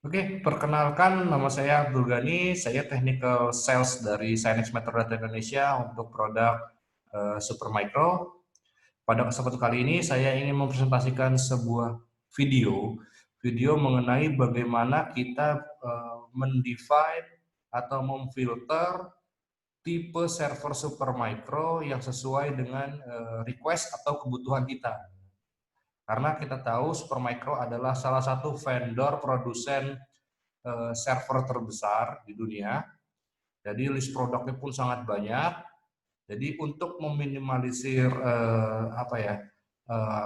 Oke, perkenalkan nama saya Abdul Ghani, saya Technical Sales dari Cynix Metrodata Indonesia untuk produk Supermicro. Pada kesempatan kali ini saya ingin mempresentasikan sebuah video mengenai bagaimana kita mendefine atau memfilter tipe server Supermicro yang sesuai dengan request atau kebutuhan kita. Karena kita tahu Supermicro adalah salah satu vendor produsen server terbesar di dunia. Jadi list produknya pun sangat banyak. Jadi untuk meminimalisir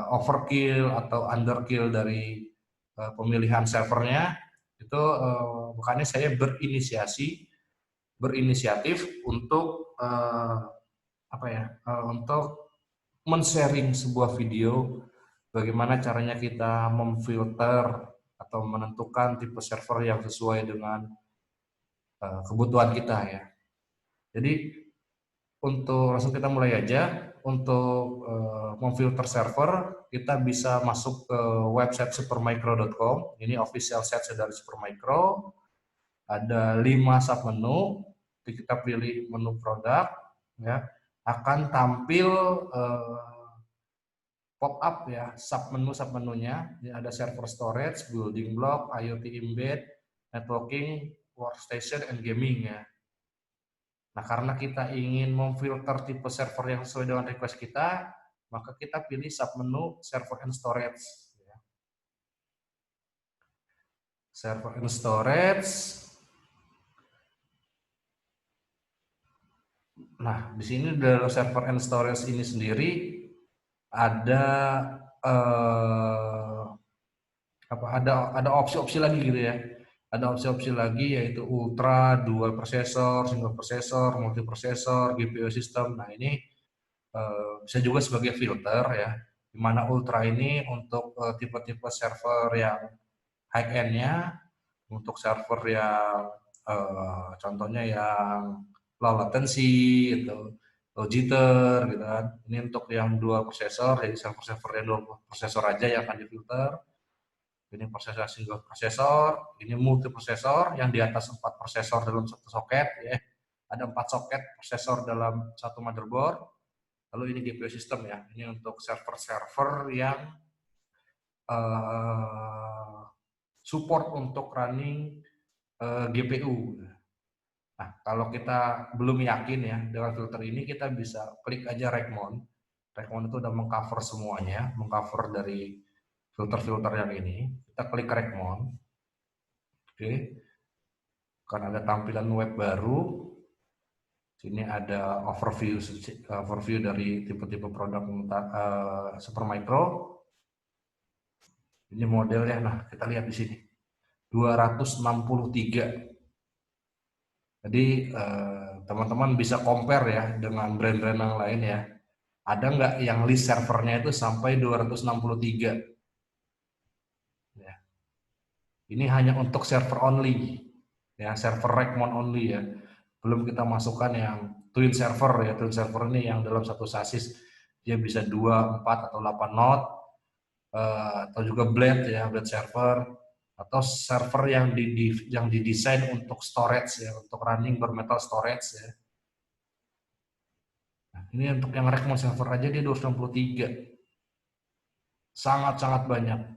overkill atau underkill dari pemilihan servernya, itu makanya saya berinisiatif untuk untuk men-sharing sebuah video bagaimana caranya kita memfilter atau menentukan tipe server yang sesuai dengan kebutuhan kita ya. Jadi untuk langsung kita mulai aja. Untuk memfilter server, kita bisa masuk ke website supermicro.com. Ini official site dari Supermicro. Ada 5 submenu. Kita pilih menu produk, ya. Akan tampil pop-up ya, submenunya. Ini ada server storage, building block, IoT embed, networking, workstation, and gaming ya. Nah, karena kita ingin memfilter tipe server yang sesuai dengan request kita, maka kita pilih submenu server and storage. Server and storage. Nah, di sini dalam server and storage ini sendiri ada ada opsi-opsi lagi gitu ya. Ada opsi-opsi lagi yaitu ultra, dual processor, single processor, multi processor, GPU system. Nah, ini bisa juga sebagai filter ya, di mana ultra ini untuk tipe-tipe server yang high end-nya, untuk server yang contohnya yang low latency itu, low jitter gitu kan. Ini untuk yang dual prosesor, jadi server-server yang dual prosesor aja yang akan difilter. Ini prosesor single prosesor, ini multi prosesor yang di atas 4 prosesor dalam satu soket ya. Ada 4 soket prosesor dalam satu motherboard. Lalu ini GPU system ya, ini untuk server-server yang support untuk running GPU. Nah, kalau kita belum yakin ya dengan filter ini, kita bisa klik aja Rackmount. Rackmount itu udah mengcover semuanya, mengcover dari filter-filter yang ini. Kita klik Rackmount. Oke. Kan ada tampilan web baru. Sini ada overview dari tipe-tipe produk Supermicro. Ini modelnya, nah kita lihat di sini 263. Jadi teman-teman bisa compare ya dengan brand-brand yang lain ya. Ada nggak yang list servernya itu sampai 263? Ya. Ini hanya untuk server only, ya server Rackmount only ya. Belum kita masukkan yang twin server ya. Twin server ini yang dalam satu sasis dia bisa 2, 4 atau 8 node, atau juga blade ya, blade server, atau server yang didesain untuk storage ya, untuk running bare metal storage ya. Nah, ini untuk yang Rackmount server aja dia 263. Sangat-sangat banyak.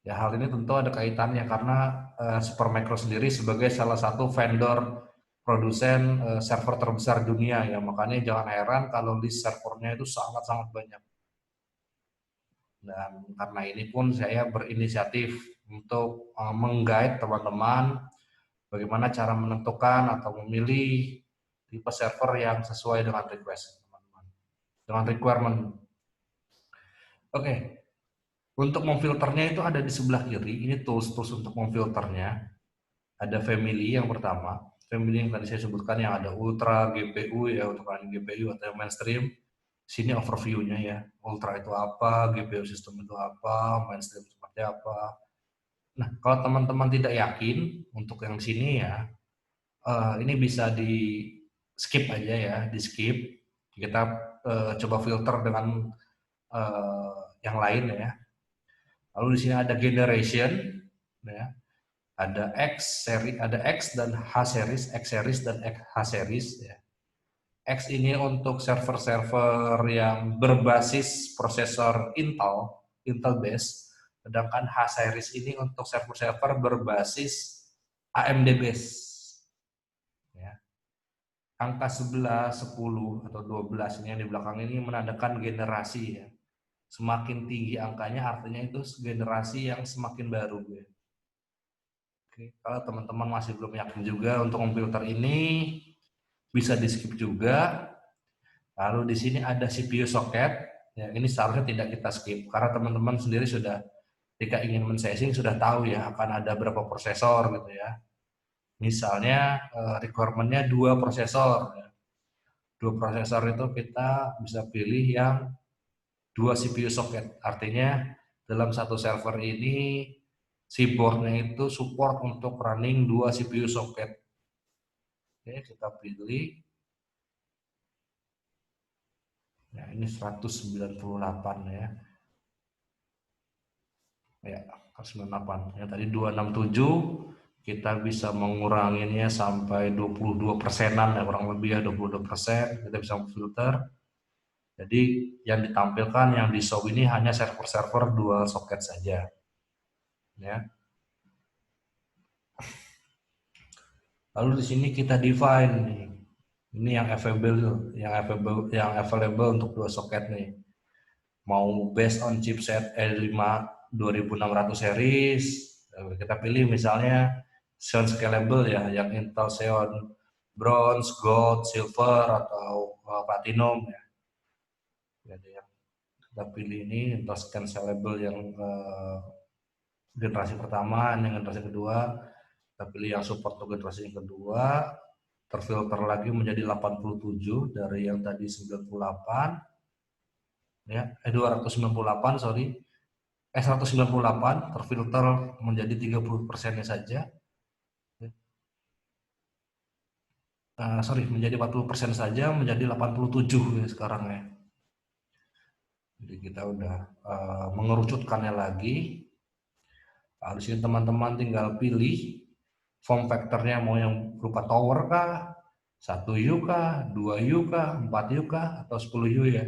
Ya, hal ini tentu ada kaitannya karena Supermicro sendiri sebagai salah satu vendor produsen server terbesar dunia ya, makanya jangan heran kalau list servernya itu sangat-sangat banyak. Dan karena ini pun saya berinisiatif untuk mengguide teman-teman bagaimana cara menentukan atau memilih tipe server yang sesuai dengan request teman-teman, dengan requirement. Oke, untuk memfilternya itu ada di sebelah kiri. Ini tools-tools untuk memfilternya. Ada family yang pertama, family yang tadi saya sebutkan yang ada ultra, GPU ya untuk running GPU atau yang mainstream. Sini overview-nya ya, ultra itu apa, GPU system itu apa, mainstream seperti apa. Nah, kalau teman-teman tidak yakin untuk yang sini ya, ini bisa di skip aja ya, di skip. Kita coba filter dengan yang lain ya. Lalu di sini ada generation, ya. Ada X seri, ada X dan H series, X series dan H series ya. X ini untuk server-server yang berbasis prosesor Intel base, sedangkan H series ini untuk server-server berbasis AMD base. Ya. Angka 11, 10 atau 12 ini yang di belakang ini menandakan generasi ya. Semakin tinggi angkanya artinya itu generasi yang semakin baru ya. Oke, kalau teman-teman masih belum yakin juga untuk komputer ini, bisa di skip juga. Lalu di sini ada CPU socket. Ya, ini seharusnya tidak kita skip karena teman-teman sendiri sudah ketika ingin men-setting sudah tahu ya akan ada berapa prosesor gitu ya. Misalnya requirement-nya 2 prosesor. Ya. 2 prosesor itu kita bisa pilih yang 2 CPU socket. Artinya dalam satu server ini si board-nya itu support untuk running 2 CPU socket. Oke, kita pilih. Ya, ini 198 ya. Ya, 198. Yang tadi 267 kita bisa menguranginya sampai 22%-an ya, kurang lebih ya 22%. Kita bisa filter. Jadi yang ditampilkan yang di show ini hanya server-server dual socket saja. Ya. Lalu di sini kita define nih. Ini yang available untuk dua soket nih. Mau based on chipset E5 2600 series, kita pilih misalnya Xeon Scalable ya, yang Intel Xeon Bronze, Gold, Silver atau Platinum ya. Jadi yang kita pilih ini Intel Scalable yang generasi pertama, yang generasi kedua. Kita pilih yang support untuk generasi yang kedua, terfilter lagi menjadi 87 dari yang tadi 98 ya, 298 sorry, 198 terfilter menjadi 30%-nya saja. Sorry, menjadi 40% saja, menjadi 87 ya sekarang ya. Jadi kita udah mengerucutkannya lagi. Di sini teman-teman tinggal pilih form factornya mau yang berupa tower kah, 1U kah, 2U kah, 4U kah, atau 10U ya.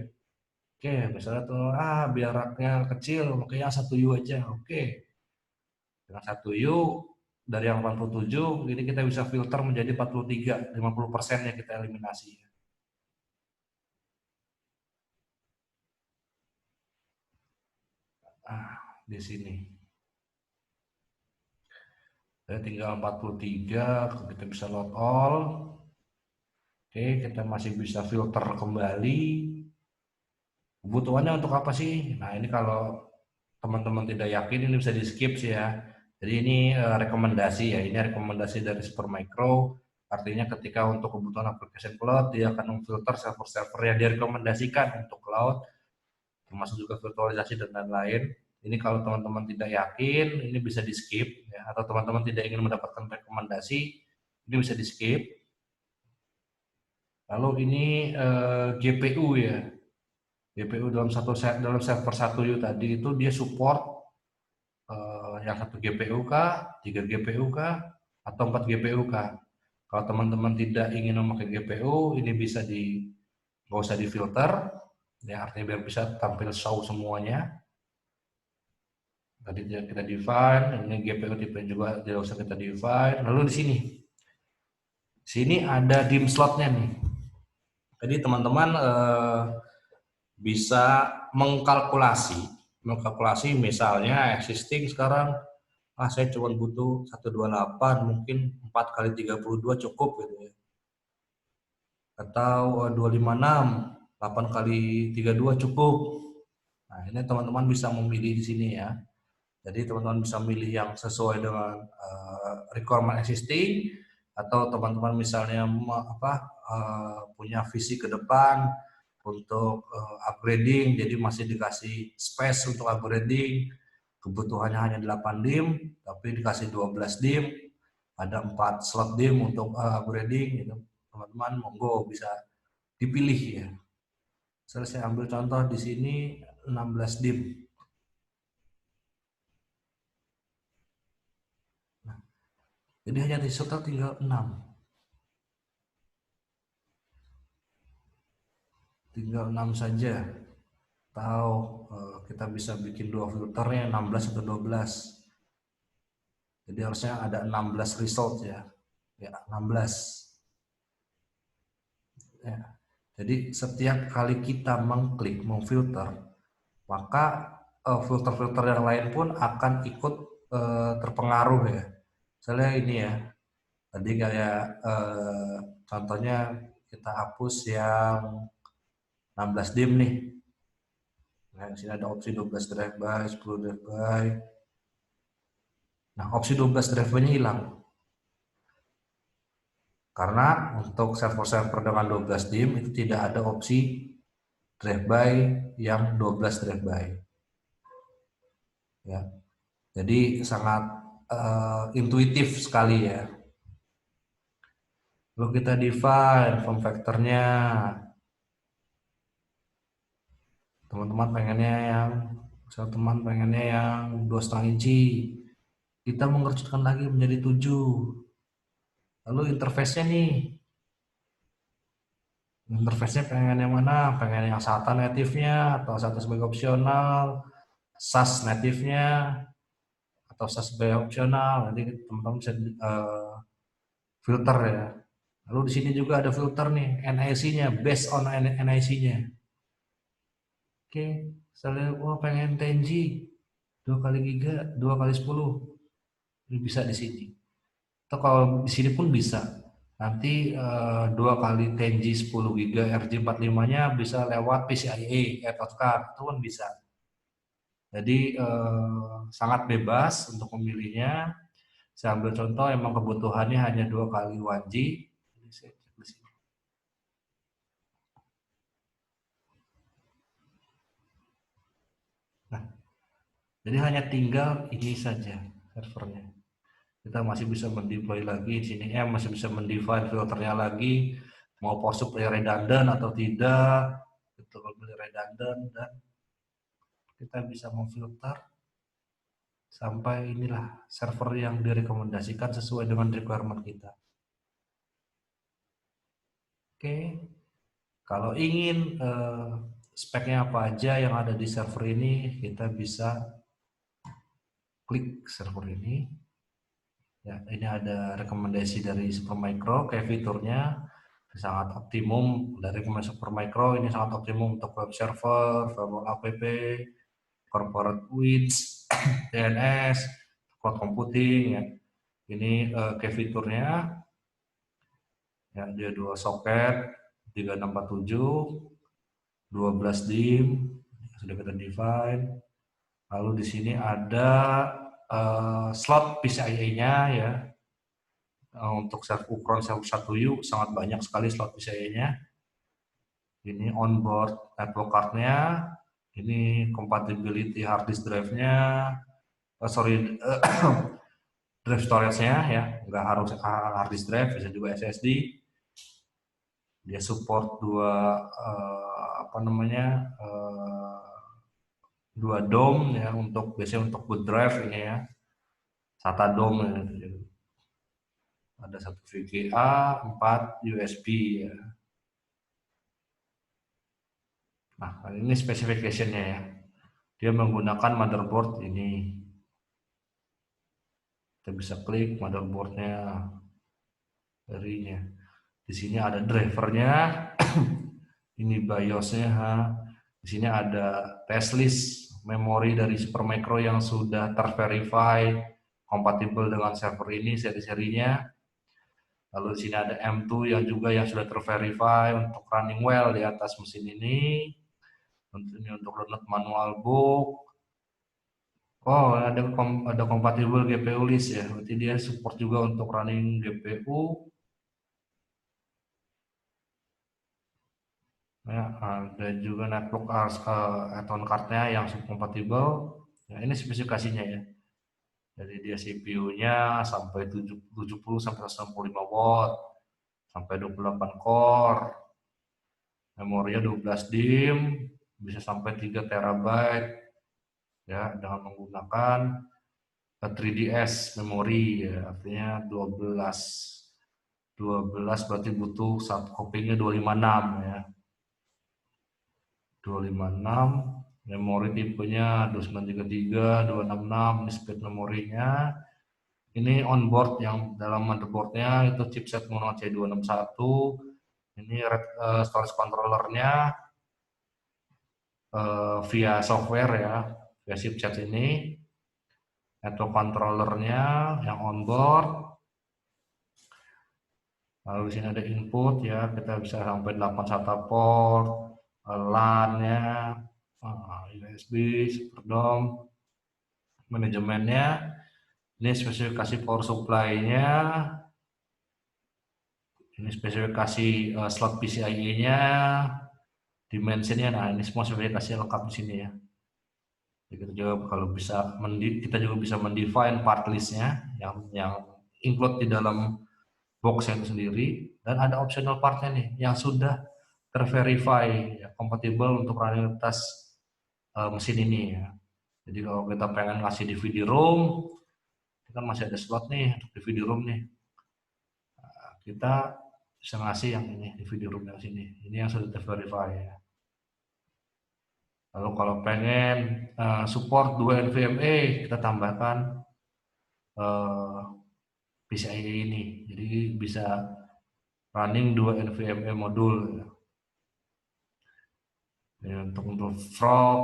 Oke, misalnya tuh, biar raknya kecil, oke yang 1U aja, oke. Dengan 1U, dari yang 87, ini kita bisa filter menjadi 43, 50% yang kita eliminasi. Di sini. Jadi tinggal 43, kita bisa load all. Oke, kita masih bisa filter kembali. Kebutuhannya untuk apa sih? Nah, ini kalau teman-teman tidak yakin ini bisa di skip sih ya. Jadi ini rekomendasi ya, ini rekomendasi dari Supermicro. Artinya ketika untuk kebutuhan application cloud dia akan memfilter server-server yang direkomendasikan untuk cloud, termasuk juga virtualisasi dan lain-lain. Ini kalau teman-teman tidak yakin, ini bisa di skip ya, atau teman-teman tidak ingin mendapatkan rekomendasi, ini bisa di skip. Lalu ini GPU ya. GPU dalam server 1U tadi itu dia support yang 1 GPU kah, 3 GPU kah, atau 4 GPU kah. Kalau teman-teman tidak ingin memakai GPU, ini bisa nggak usah difilter, ya artinya biar bisa tampil show semuanya. Tadi kita define, ini GPU tipe juga tidak usah kita define. Lalu di sini ada DIMM slotnya nih. Jadi teman-teman bisa mengkalkulasi misalnya existing sekarang saya cuma butuh 128, mungkin 4 kali 32 cukup gitu ya. Atau 256, 8 kali 32 cukup. Nah, ini teman-teman bisa memilih di sini ya. Jadi teman-teman bisa milih yang sesuai dengan requirement existing, atau teman-teman misalnya punya visi ke depan untuk upgrading, jadi masih dikasih space untuk upgrading, kebutuhannya hanya 8 DIMM, tapi dikasih 12 DIMM, ada 4 slot DIMM untuk upgrading, gitu. Teman-teman monggo bisa dipilih ya. Saya ambil contoh di sini 16 DIMM. Jadi hanya di setel tinggal 6. Tinggal 6 saja. Tahu kita bisa bikin dua filternya 16 atau 12. Jadi harusnya ada 16 result ya. Ya, 16. Ya. Jadi setiap kali kita mengklik memfilter, maka filter-filter yang lain pun akan ikut terpengaruh ya. Misalnya ini ya, tadi kayak contohnya kita hapus yang 16 dim nih. Nah, di sini ada opsi 12 drive by, 10 drive by. Nah, opsi 12 drive by-nya hilang. Karena untuk server-server dengan 12 dim itu tidak ada opsi drive by yang 12 drive by. Ya. Jadi sangat intuitif sekali ya. Lalu kita define form factor-nya. Teman-teman pengennya yang teman pengennya yang 2,5 inci. Kita mengerucutkan lagi menjadi 7. Lalu interface-nya nih. Interface-nya pengen yang mana? Pengen yang SATA native-nya atau SATA sebagai opsional, SAS native-nya atau SAS sebagai opsional. Nanti teman-teman bisa filter ya. Lalu di sini juga ada filter nih, NIC-nya, based on NIC-nya. Oke, misalnya wah pengen 10G, 2 kali giga, 2 kali 10. Ini bisa di sini. Atau kalau di sini pun bisa. Nanti 2 kali 10G 10 giga RJ45-nya bisa lewat PCIe, Ethernet card, itu pun bisa. Jadi sangat bebas untuk memilihnya. Saya ambil contoh, emang kebutuhannya hanya 2 kali 1G. Jadi saya cek di sini. Nah, jadi hanya tinggal ini saja servernya. Kita masih bisa mendeploy lagi di sini, masih bisa mendefine filternya lagi, mau possibly redundant atau tidak, itu boleh redundant, dan kita bisa memfilter sampai inilah server yang direkomendasikan sesuai dengan requirement kita. Oke, kalau ingin speknya apa aja yang ada di server ini, kita bisa klik server ini. Ya, ini ada rekomendasi dari Supermicro, kayak fiturnya sangat optimum dari Supermicro, ini sangat optimum untuk web server, firewall app, corporate WITS, DNS, cloud computing ya. Ini kayak fiturnya ya, dia 2 soket 3647, 12 DIM sudah kita define. Lalu di sini ada slot PCIe-nya ya. Untuk ukuran 1U sangat banyak sekali slot PCIe-nya. Ini onboard network card-nya, ini compatibility hard disk drive-nya, drive storage-nya ya, nggak harus hard disk drive, bisa juga SSD. Dia support dua DOM ya, untuk biasanya untuk boot drive ini ya, SATA DOM ya. Ada 1 VGA, 4 USB ya. Nah, ini specification-nya ya. Dia menggunakan motherboard ini. Kita bisa klik motherboard-nya, darinya. Di sini ada drivernya, ini BIOS-nya. Di sini ada test list memori dari Supermicro yang sudah terverify kompatibel dengan server ini seri-serinya. Lalu di sini ada M2 yang juga yang sudah terverify untuk running well di atas mesin ini. Ini untuk download manual book. Oh, ada kompatibel GPU list ya. Berarti dia support juga untuk running GPU. Ya, ada juga network add-on card-nya yang kompatibel. Ya, ini spesifikasinya ya. Jadi dia CPU-nya sampai 70 sampai 165 watt, sampai 28 core. Memorinya 12 DIM, bisa sampai 3 terabyte ya, dengan menggunakan 3DS memori ya, artinya 12 berarti butuh satu copingnya 256 ya. 256 memori tipenya 2933 266, ini speed memorinya. Ini onboard yang dalam motherboardnya itu chipset Mono C261. Ini storage controllernya via software ya, via chipset ini. Network controllernya yang onboard. Lalu di sini ada input ya, kita bisa sampai 8 SATA port, LAN-nya, USB, SuperDOM, manajemennya. Ini spesifikasi power supply-nya, ini spesifikasi slot PCIe-nya, dimensinya. Nah ini semua spesifikasi lengkap di sini ya. Jadi kita juga kalau bisa kita juga bisa mendefine part list-nya yang include di dalam box yang sendiri, dan ada optional partnya nih yang sudah terverify ya, kompatibel untuk running atas mesin ini ya. Jadi kalau kita pengen ngasih DVD-ROM, kan masih ada slot nih untuk DVD-ROM nih. Nah, kita bisa ngasih yang ini DVD-ROM yang sini. Ini yang sudah terverify ya. Lalu kalau pengen support 2 NVMe, kita tambahkan PCIe ini. Jadi bisa running 2 NVMe modul ya. Ya, untuk frog,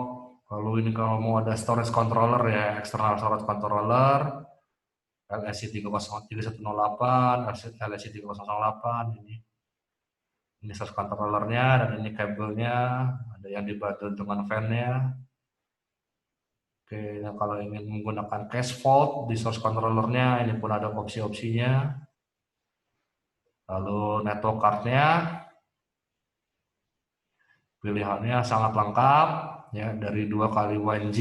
lalu ini kalau mau ada storage controller ya, external storage controller LSI 3108, LSI 3008 ini source controllernya, dan ini kabelnya, ada yang dibantu dengan fan-nya. Oke, nah kalau ingin menggunakan cache fault di source controllernya, ini pun ada opsi-opsinya. Lalu network card-nya, pilihannya sangat lengkap ya, dari 2 kali 1G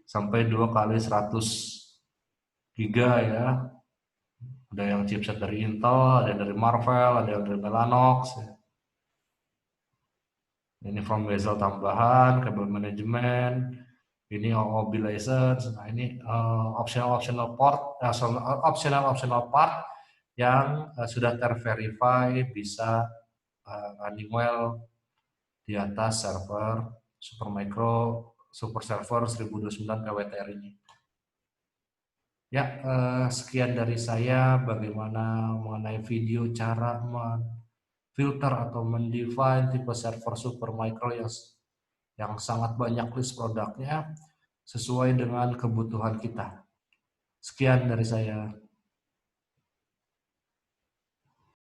sampai 2 kali 100 giga ya. Ada yang chipset dari Intel, ada yang dari Marvell, ada yang dari Mellanox ya. Ini from bezel tambahan, kabel manajemen, ini OOB license. Nah ini optional part yang sudah terverify bisa running well di atas server Supermicro Super Server 1029 PWTR ini. Ya, sekian dari saya bagaimana mengenai video cara filter atau mendefine tipe server Supermicro yang sangat banyak list produknya sesuai dengan kebutuhan kita. Sekian dari saya.